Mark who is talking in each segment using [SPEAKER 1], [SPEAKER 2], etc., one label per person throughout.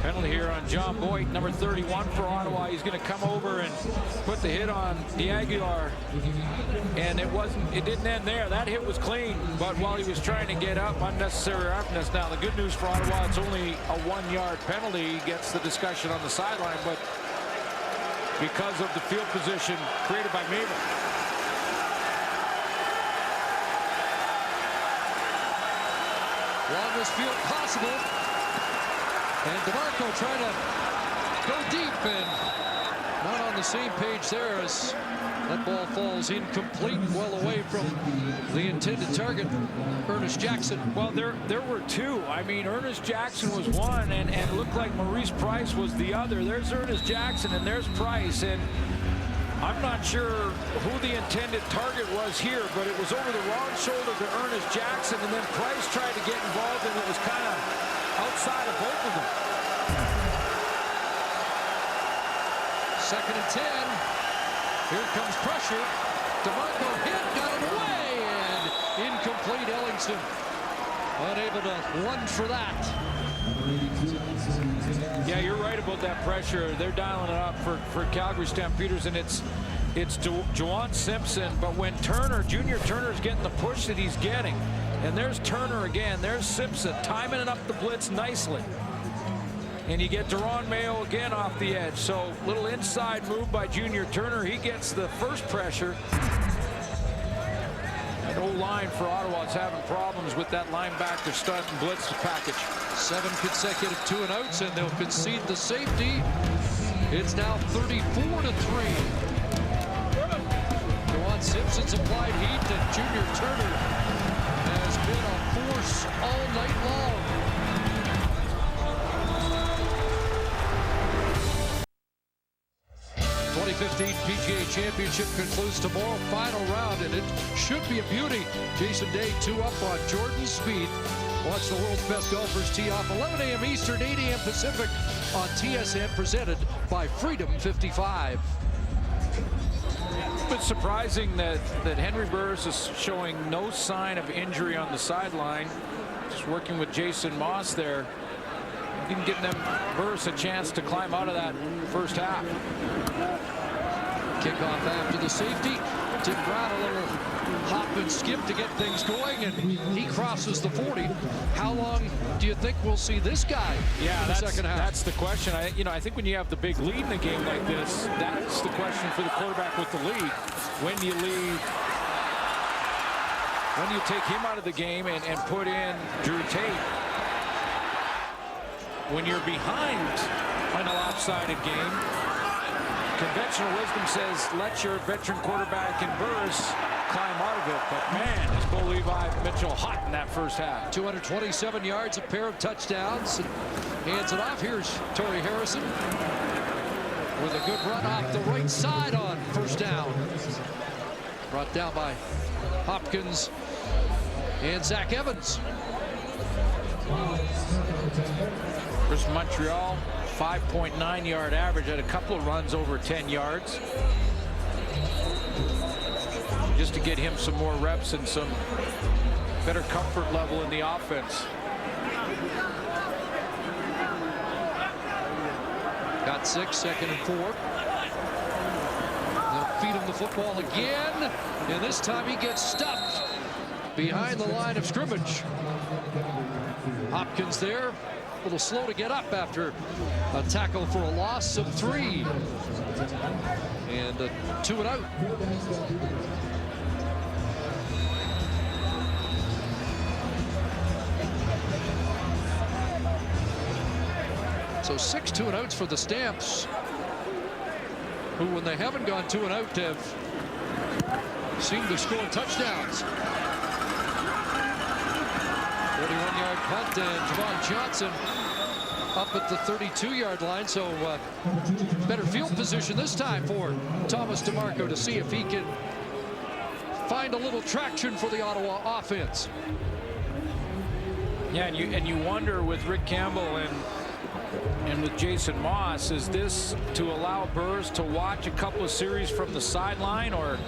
[SPEAKER 1] Penalty here on John Boyd, number 31 for Ottawa. He's going to come over and put the hit on D'Aguilar. And it didn't end there. That hit was clean, but while he was trying to get up, unnecessary roughness. Now, the good news for Ottawa, it's only a 1-yard penalty. He gets the discussion on the sideline, but because of the field position created by Mabel.
[SPEAKER 2] Longest field possible. And DeMarco trying to go deep and not on the same page there as that ball falls incomplete, well away from the intended target, Ernest Jackson.
[SPEAKER 1] Well, there were two. I mean, Ernest Jackson was one, and it looked like Maurice Price was the other. There's Ernest Jackson, and there's Price, and I'm not sure who the intended target was here, but it was over the wrong shoulder to Ernest Jackson, and then Price tried to get involved, and it was kind of outside of both of them.
[SPEAKER 2] 2nd and 10. Here comes pressure. DeMarco hit, got it away, and incomplete. Ellingson unable to lunge for that.
[SPEAKER 1] Yeah, you're right about that pressure. They're dialing it up for Calgary Stampeders, and it's Juwan Simpson. But when Junior Turner's getting the push that he's getting, and there's Turner again, there's Simpson timing it up the blitz nicely. And you get Deron Mayo again off the edge. So little inside move by Junior Turner. He gets the first pressure. That O-line for Ottawa is having problems with that linebacker stunt and blitz package.
[SPEAKER 2] 7 consecutive 2-and-outs, and they'll concede the safety. It's now 34-3. Juwan Simpson's applied heat, and Junior Turner has been a force all night long. The 2015 PGA Championship concludes tomorrow, final round, and it should be a beauty. Jason Day 2 up on Jordan Spieth. Watch the world's best golfers tee off 11 a.m. Eastern, 8 a.m. Pacific on TSN, presented by Freedom 55.
[SPEAKER 1] It's surprising that Henry Burris is showing no sign of injury on the sideline. Just working with Jason Moss there. Didn't give them Burris a chance to climb out of that first half.
[SPEAKER 2] Kickoff after the safety. Tim Brown a little hop and skip to get things going, and he crosses the 40. How long do you think we'll see this guy in the second half?
[SPEAKER 1] That's the question. I think when you have the big lead in a game like this, that's the question for the quarterback with the lead. When do you leave? When do you take him out of the game and put in Drew Tate? When you're behind in a lopsided game, conventional wisdom says let your veteran quarterback in Burris climb out of it. But man, is Bo Levi Mitchell hot in that first half.
[SPEAKER 2] 227 yards, a pair of touchdowns, and hands it off. Here's Torrey Harrison with a good run off the right side on first down. Brought down by Hopkins and Zach Evans.
[SPEAKER 1] Versus Montreal, 5.9 yard average, had a couple of runs over 10 yards. Just to get him some more reps and some better comfort level in the offense.
[SPEAKER 2] Got 6, 2nd and 4. They'll feed him the football again, and this time he gets stuffed behind the line of scrimmage. Hopkins there, a little slow to get up after a tackle for a loss of 3. And a 2-and-out. So 6 2-and-outs for the Stamps, who, when they haven't gone 2-and-out, have seemed to score touchdowns. 41-yard punt, and Javon Johnson up at the 32-yard line. So better field position this time for Thomas DeMarco to see if he can find a little traction for the Ottawa offense.
[SPEAKER 1] Yeah, and you wonder with Rick Campbell and with Jason Moss, is this to allow Burrs to watch a couple of series from the sideline, or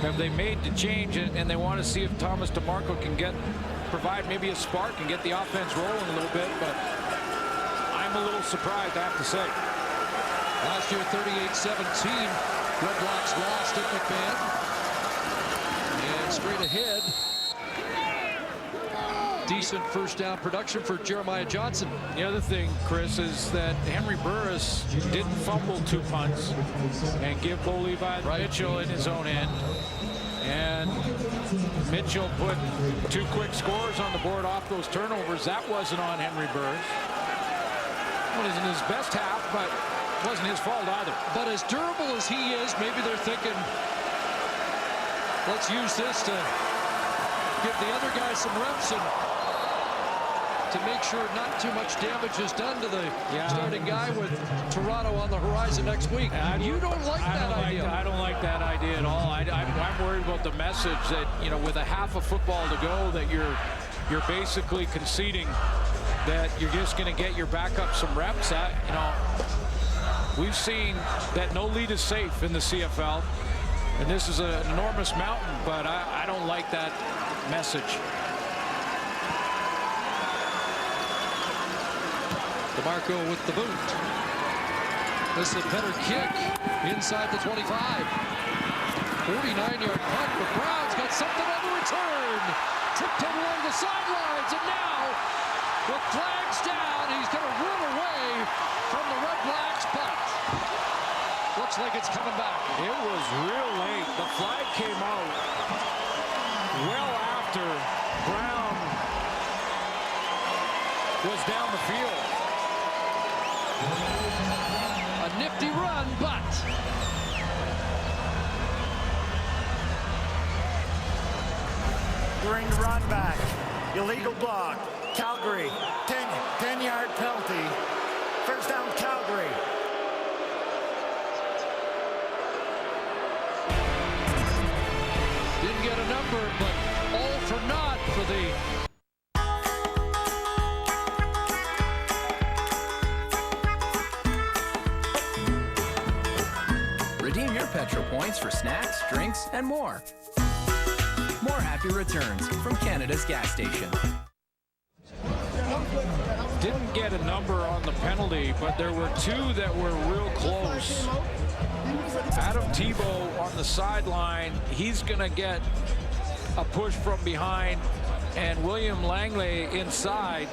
[SPEAKER 1] have they made the change and they want to see if Thomas DeMarco can provide maybe a spark and get the offense rolling a little bit? But I'm a little surprised, I have to say.
[SPEAKER 2] Last year, 38-17. Redblacks lost at McMahon. And straight ahead. Decent first down production for Jeremiah Johnson.
[SPEAKER 1] The other thing, Chris, is that Henry Burris didn't fumble 2 punts and give Bo Levi Mitchell in his own end. And Mitchell put 2 quick scores on the board off those turnovers. That wasn't on Henry Burris. It wasn't his best half, but it wasn't his fault either.
[SPEAKER 2] But as durable as he is, maybe they're thinking, let's use this to give the other guy some reps and to make sure not too much damage is done to the starting guy with Toronto on the horizon next week. You don't like that idea.
[SPEAKER 1] I don't like that idea at all. I'm worried about the message that, you know, with a half of football to go, that you're basically conceding that you're just going to get your backup some reps. You know, we've seen that no lead is safe in the CFL, and this is an enormous mountain, but I don't like that message.
[SPEAKER 2] DeMarco with the boot. This is a better kick inside the 25. 49-yard punt, but Brown's got something on the return. Tipped along the sidelines, and now with flags down, he's going to run away from the Redblacks, but looks like it's coming back.
[SPEAKER 1] It was real late. The flag came out well after Brown was down the field.
[SPEAKER 2] A nifty run, but
[SPEAKER 3] during the run back, illegal block, Calgary, 10-yard penalty, first down Calgary.
[SPEAKER 2] Didn't get a number, but all for naught for the
[SPEAKER 4] Redeem your Petro points for snacks, drinks, and more. More happy returns from Canada's gas station.
[SPEAKER 1] Didn't get a number on the penalty, but there were 2 that were real close. Adam Tebow on the sideline, he's going to get a push from behind, and William Langley inside.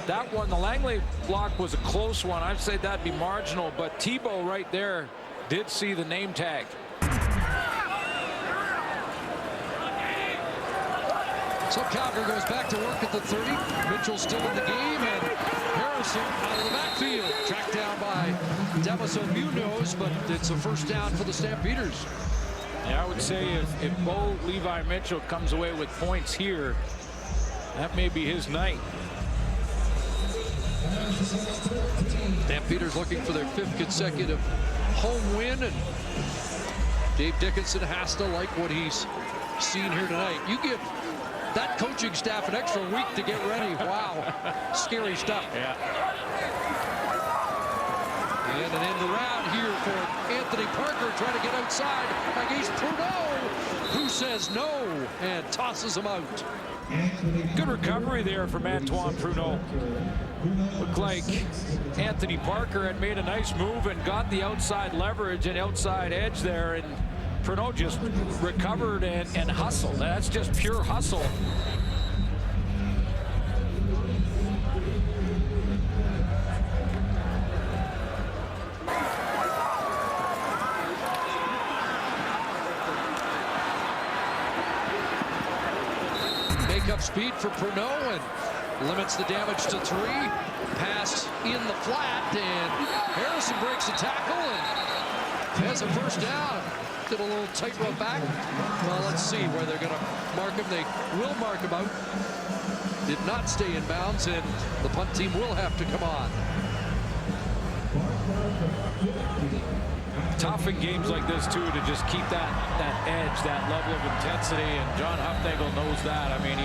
[SPEAKER 1] That one, the Langley block was a close one. I'd say that'd be marginal, but Tebow right there did see the name tag.
[SPEAKER 2] So Calgary goes back to work at the 30. Mitchell still in the game, and Harrison out of the backfield. Tracked down by Damaso Munoz, but it's a first down for the Stampeders.
[SPEAKER 1] Yeah, I would say if Bo Levi Mitchell comes away with points here, that may be his night.
[SPEAKER 2] Stampeders looking for their 5th consecutive home win, and Dave Dickinson has to like what he's seen here tonight. You give that coaching staff an extra week to get ready. Wow, scary stuff.
[SPEAKER 1] Yeah.
[SPEAKER 2] And an end around here for Anthony Parker, trying to get outside against Pruneau, who says no and tosses him out.
[SPEAKER 1] Good recovery there from Antoine Pruneau. Looked like Anthony Parker had made a nice move and got the outside leverage and outside edge there, and Pruneau just recovered and hustled. That's just pure hustle.
[SPEAKER 2] Make-up speed for Pruneau and limits the damage to 3. Pass in the flat, and Harrison breaks a tackle and has a first down. Did a little tightrope back. Well, let's see where they're going to mark him. They will mark him out. Did not stay in bounds, and the punt team will have to come on.
[SPEAKER 1] Tough in games like this, too, to just keep that edge, that level of intensity, and John Hufnagel knows that. I mean,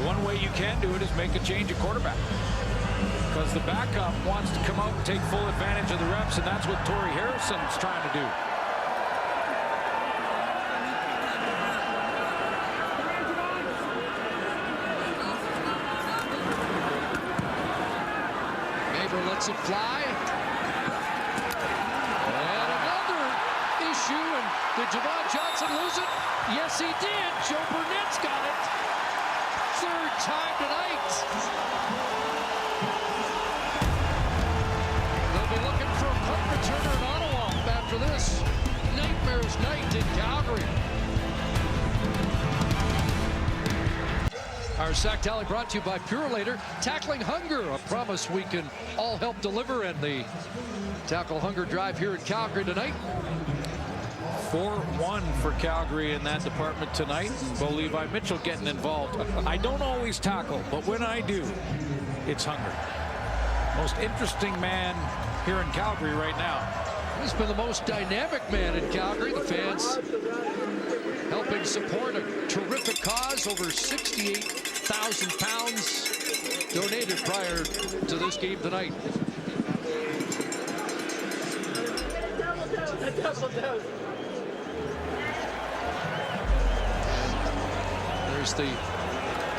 [SPEAKER 1] one way you can do it is make a change at quarterback, because the backup wants to come out and take full advantage of the reps, and that's what Torrey Harrison's trying to do.
[SPEAKER 2] Turnover lets it fly. And another issue. And did Javon Johnson lose it? Yes, he did. Joe Burnett's got it. Third time tonight. They'll be looking for a punt returner in Ottawa after this nightmare's night in Calgary. Our sack tally brought to you by Purolator. Tackling hunger, a promise we can all help deliver, and the Tackle Hunger Drive here in Calgary tonight.
[SPEAKER 1] 4-1 for Calgary in that department tonight. Bo Levi Mitchell getting involved. I don't always tackle, but when I do, it's hunger. Most interesting man here in Calgary right now.
[SPEAKER 2] He's been the most dynamic man in Calgary. The fans helping support a terrific cause. Over 68,000 pounds donated prior to this game tonight. There's the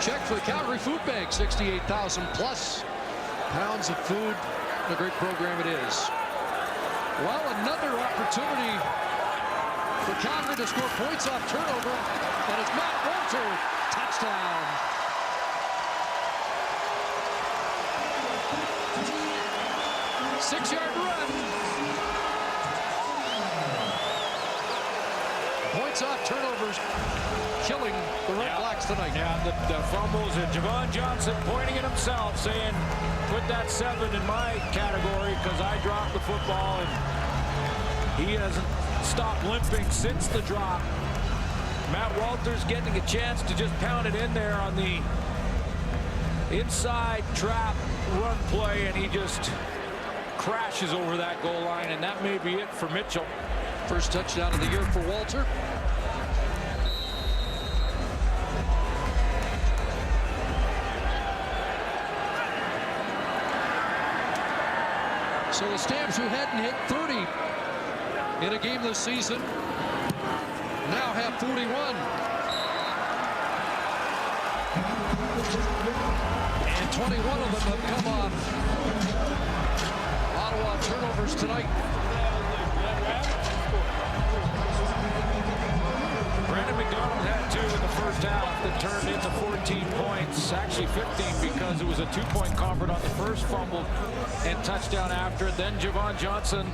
[SPEAKER 2] check for the Calgary Food Bank. 68,000 plus pounds of food. What a great program it is. Well, another opportunity for Calgary to score points off turnover, and it's Matt Walter. Touchdown. Six-yard run. Points off turnovers, killing the Redblacks tonight.
[SPEAKER 1] Yeah, the fumbles, and Javon Johnson pointing at himself, saying, put that 7 in my category because I dropped the football, and he hasn't stopped limping since the drop. Matt Walters getting a chance to just pound it in there on the inside trap run play, and he just crashes over that goal line, and that may be it for Mitchell.
[SPEAKER 2] First touchdown of the year for Walter. So the Stamps, who hadn't hit 30 in a game this season, now have 41. And 21 of them have come on Ottawa turnovers tonight.
[SPEAKER 1] Brandon McDonald had 2 in the first half that turned into 14 points, actually 15 because it was a 2-point convert on the first fumble and touchdown after. Then Javon Johnson,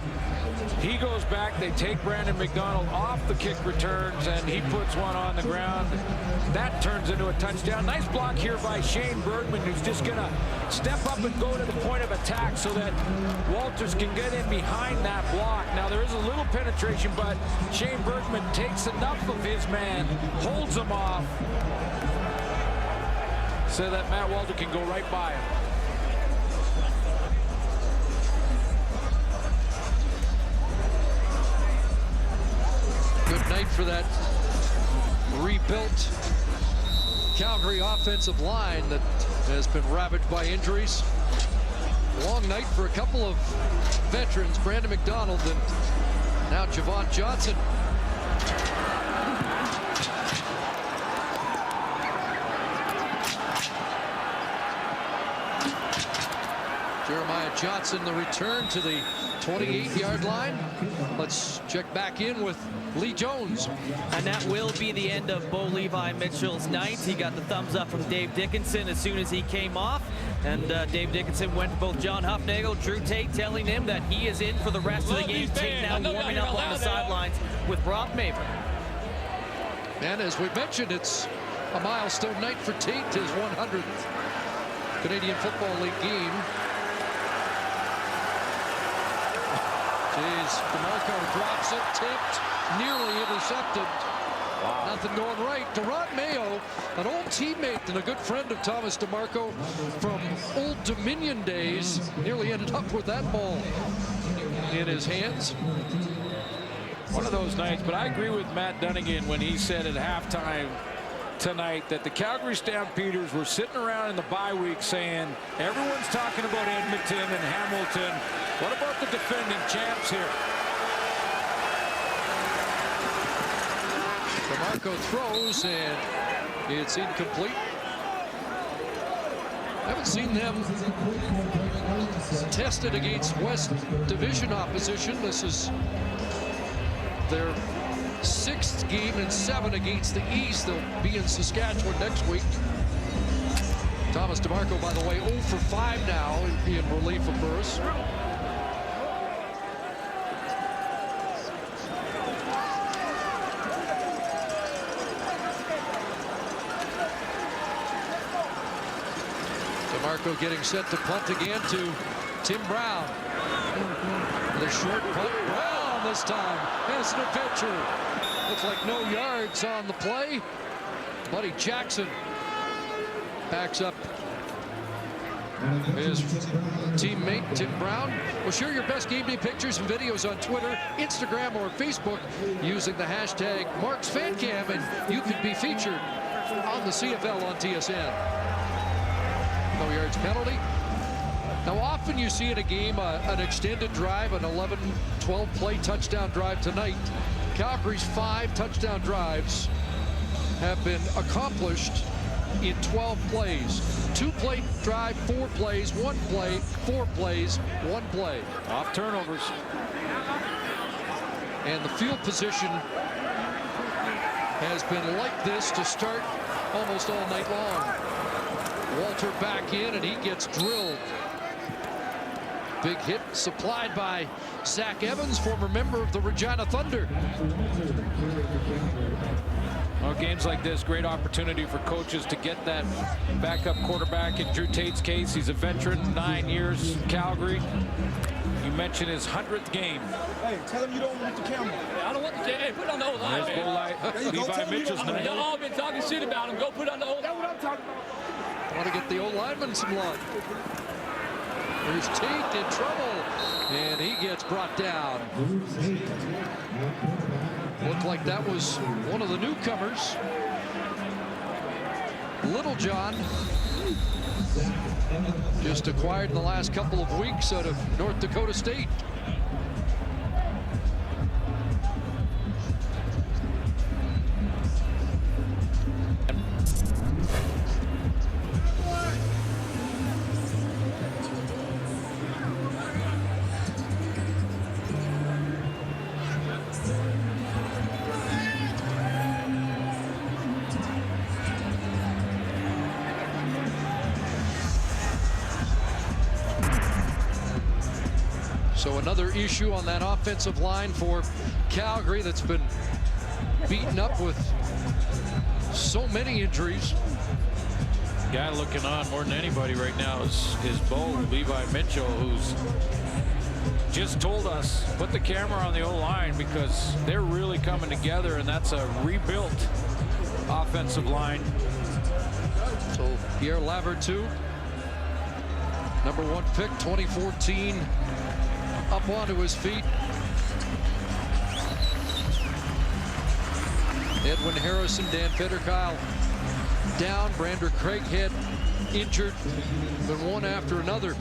[SPEAKER 1] he goes back. They take Brandon McDonald off the kick returns, and he puts one on the ground. That turns into a touchdown. Nice block here by Shane Bergman, who's just going to step up and go to the point of attack so that Walters can get in behind that block. Now, there is a little penetration, but Shane Bergman takes enough of his man, holds him off, so that Matt Walter can go right by him.
[SPEAKER 2] Good night for that rebuilt Calgary offensive line that has been ravaged by injuries. Long night for a couple of veterans, Brandon McDonald and now Javon Johnson. Jeremiah Johnson, the return to the 28-yard line. Let's check back in with Lee Jones.
[SPEAKER 5] And that will be the end of Bo Levi Mitchell's night. He got the thumbs up from Dave Dickinson as soon as he came off. And Dave Dickinson went to both John Hufnagel, Drew Tate, telling him that he is in for the rest of the game. Tate now warming up on the sidelines with Rob Maver.
[SPEAKER 2] And as we mentioned, it's a milestone night for Tate, his 100th Canadian Football League game. Jeez, DeMarco drops it, tipped, nearly intercepted. Wow. Nothing going right. Deron Mayo, an old teammate and a good friend of Thomas DeMarco from Old Dominion days, nearly ended up with that ball in his hands.
[SPEAKER 1] One of those nights, but I agree with Matt Dunnigan when he said at halftime tonight that the Calgary Stampeders were sitting around in the bye week saying, everyone's talking about Edmonton and Hamilton. What about the defending champs here?
[SPEAKER 2] DeMarco throws, and it's incomplete. Haven't seen them tested against West Division opposition. This is their 6th game in 7 against the East. They'll be in Saskatchewan next week. Thomas DeMarco, by the way, 0 for 5 now in relief of Burris. DeMarco getting set to punt again to Tim Brown. The short punt. Brown this time has an adventure. Looks like no yards on the play. Buddy Jackson backs up his teammate Tim Brown. We'll share your best game day pictures and videos on Twitter, Instagram, or Facebook using the hashtag MarksFanCam, and you could be featured on the CFL on TSN. No yards penalty. Now, often you see in a game an extended drive, an 11-12 play touchdown drive. Tonight, Calgary's 5 touchdown drives have been accomplished in 12 plays. 2-play drive, 4 plays, 1 play, 4 plays, 1 play.
[SPEAKER 1] Off turnovers.
[SPEAKER 2] And the field position has been like this to start almost all night long. Walter back in, and he gets drilled. Big hit supplied by Zach Evans, former member of the Regina Thunder.
[SPEAKER 1] Well, games like this, great opportunity for coaches to get that backup quarterback. In Drew Tate's case, he's a veteran, 9 years, Calgary. You mentioned his 100th game.
[SPEAKER 6] Hey, tell him you don't want the camera.
[SPEAKER 7] I don't want the camera. Hey, put it on the O-line, man.
[SPEAKER 1] Levi Mitchell's night.
[SPEAKER 7] Y'all all been talking shit about him. Go put it on the O-line. That's what I'm talking about.
[SPEAKER 2] Want to get the old lineman some love. There's Tate in trouble, and he gets brought down. Looked like that was one of the newcomers. Little John, just acquired in the last couple of weeks out of North Dakota State. So another issue on that offensive line for Calgary that's been beaten up with so many injuries.
[SPEAKER 1] Guy looking on more than anybody right now is Bo, Levi Mitchell, who's just told us, put the camera on the O-line because they're really coming together, and that's a rebuilt offensive line.
[SPEAKER 2] So Pierre Lavertu, number 1 pick, 2014, up onto his feet. Edwin Harrison, Dan Federkyle down. Brander Craighead injured, but one after another.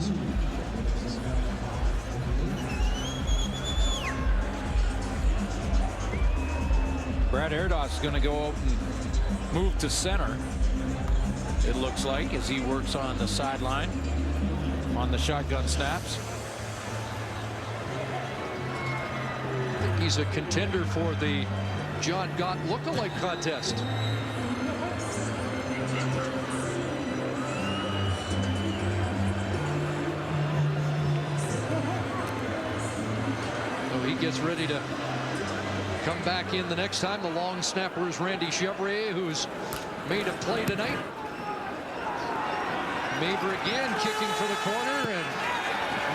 [SPEAKER 1] Brad Erdos is going to go out and move to center, it looks like, as he works on the sideline on the shotgun snaps.
[SPEAKER 2] I think he's a contender for the John Gott lookalike contest. So he gets ready to come back in the next time. The long snapper is Randy Chevrier, who's made a play tonight. Maber again kicking for the corner, and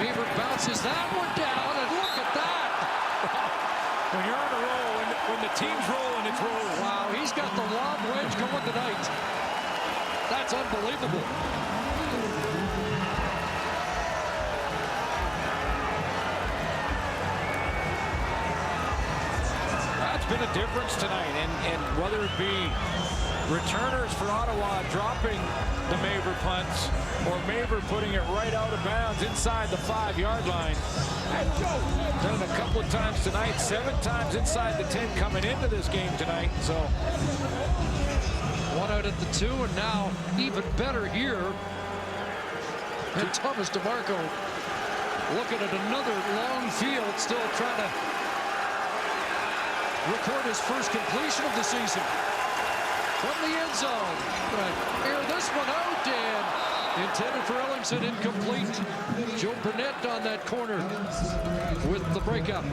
[SPEAKER 2] Maber bounces that one down, and look at that.
[SPEAKER 1] When you're on a roll, when the team's rolling, it's rolling.
[SPEAKER 2] Wow, he's got the lob wedge going tonight. That's unbelievable.
[SPEAKER 1] That's been a difference tonight, and whether it be returners for Ottawa dropping the Maber punts or Maber putting it right out of bounds inside the 5-yard line. Done it a couple of times tonight, 7 times inside the 10 coming into this game tonight. So
[SPEAKER 2] one out at the 2, and now even better here. And Thomas DeMarco looking at another long field, still trying to record his first completion of the season. From the end zone. Gonna air this one out, and intended for Ellingson, incomplete. Joe Burnett on that corner with the breakup.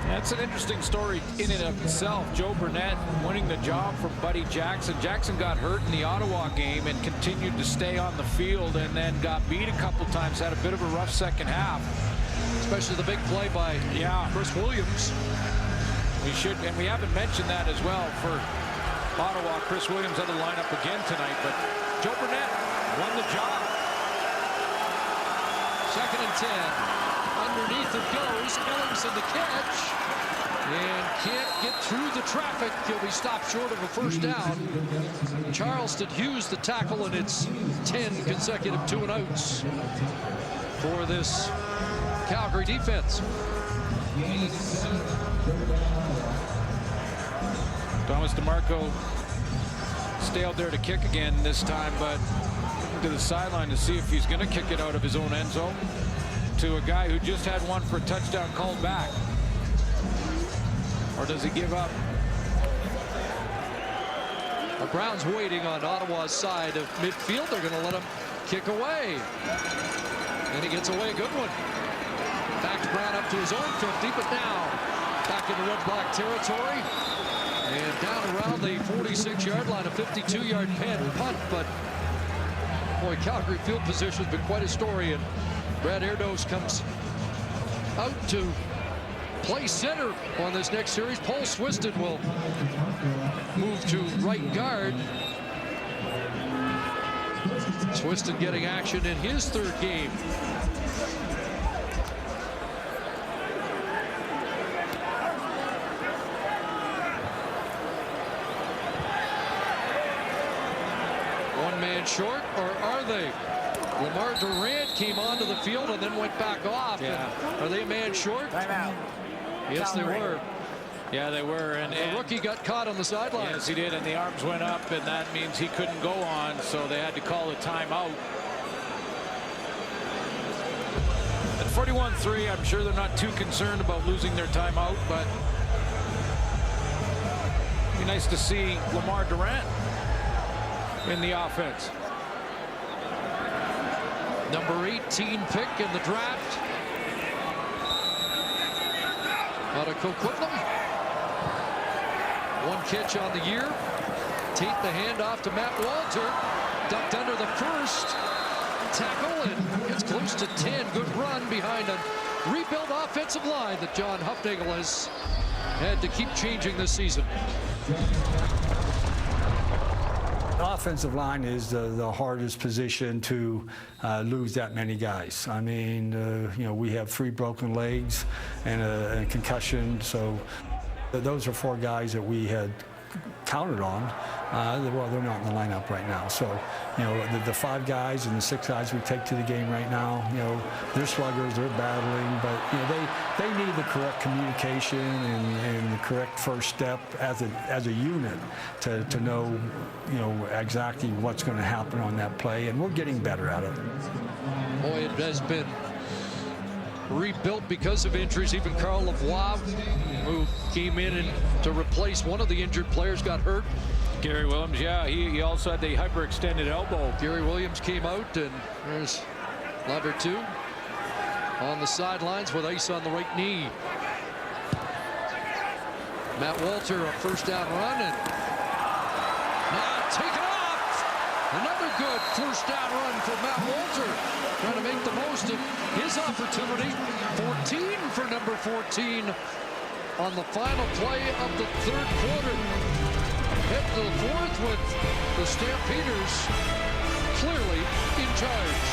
[SPEAKER 1] That's an interesting story in and of itself. Joe Burnett winning the job from Buddy Jackson. Jackson got hurt in the Ottawa game and continued to stay on the field, and then got beat a couple times, had a bit of a rough second half.
[SPEAKER 2] Especially the big play by Chris Williams.
[SPEAKER 1] And we haven't mentioned that as well for Ottawa. Chris Williams out of the lineup again tonight, but Joe Burnett won the job.
[SPEAKER 2] 2nd and 10. Underneath it goes. Ellingson the catch. And can't get through the traffic. He'll be stopped short of a first down. Charleston Hughes the tackle, and it's 10 consecutive 2-and-outs for this Calgary defense.
[SPEAKER 1] Thomas DeMarco stayed there to kick again this time, but to the sideline to see if he's going to kick it out of his own end zone to a guy who just had one for a touchdown called back. Or does he give up?
[SPEAKER 2] The Browns waiting on Ottawa's side of midfield. They're going to let him kick away. And he gets away a good one. Backs Brown up to his own 50, but now back into Redblack territory. And down around the 46-yard line, a 52-yard punt, but boy, Calgary field position has been quite a story, and Brad Erdos comes out to play center on this next series. Paul Swiston will move to right guard. Swiston getting action in his 3rd game. Man short, or are they? Lamar Durant came onto the field and then went back off.
[SPEAKER 1] Yeah.
[SPEAKER 2] Are they man short?
[SPEAKER 3] Timeout.
[SPEAKER 2] Yes, they were.
[SPEAKER 1] Yeah, they were. And
[SPEAKER 2] the rookie got caught on the sideline.
[SPEAKER 1] Yes, he did, and the arms went up, and that means he couldn't go on, so they had to call a timeout. At 41-3, I'm sure they're not too concerned about losing their timeout, but it'd be nice to see Lamar Durant in the offense.
[SPEAKER 2] Number 18 pick in the draft out of Coquitlam. 1 catch on the year. Tate the handoff to Matt Walter. Ducked under the first tackle and gets close to 10. Good run behind a rebuilt offensive line that John Hufnagel has had to keep changing this season.
[SPEAKER 8] The offensive line is the hardest position to lose that many guys. I mean, you know, we have 3 broken legs and a concussion, so those are 4 guys that we had counted on. Well, they're not in the lineup right now. So, you know, the 5 guys and the 6 guys we take to the game right now, you know, they're sluggers, they're battling, but, you know, they need the correct communication and the correct first step as a unit to know, you know, exactly what's going to happen on that play, and we're getting better at it.
[SPEAKER 2] Boy, it has been rebuilt because of injuries. Even Carl Lavoie, who came in to replace one of the injured players, got hurt.
[SPEAKER 1] Gary Williams, yeah, he also had the hyperextended elbow.
[SPEAKER 2] Gary Williams came out, and there's Lavertu on the sidelines with ice on the right knee. Matt Walter, a first down run, and now taken off. Another good first down run for Matt Walter, trying to make the most of his opportunity. 14 for number 14 on the final play of the 3rd quarter. Head to the 4th with the Stampeders clearly in charge.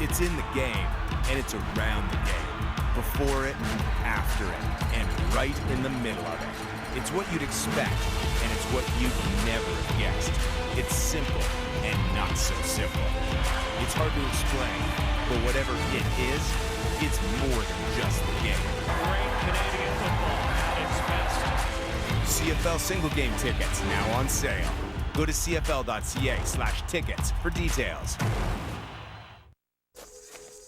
[SPEAKER 9] It's in the game, and it's around the game. Before it, after it, and right in the middle of it. It's what you'd expect, and it's what you'd never have guessed. It's simple and not so simple. It's hard to explain, but whatever it is, it's more than just the game.
[SPEAKER 3] Great Canadian football.
[SPEAKER 9] CFL single game tickets now on sale. Go to cfl.ca/tickets for details.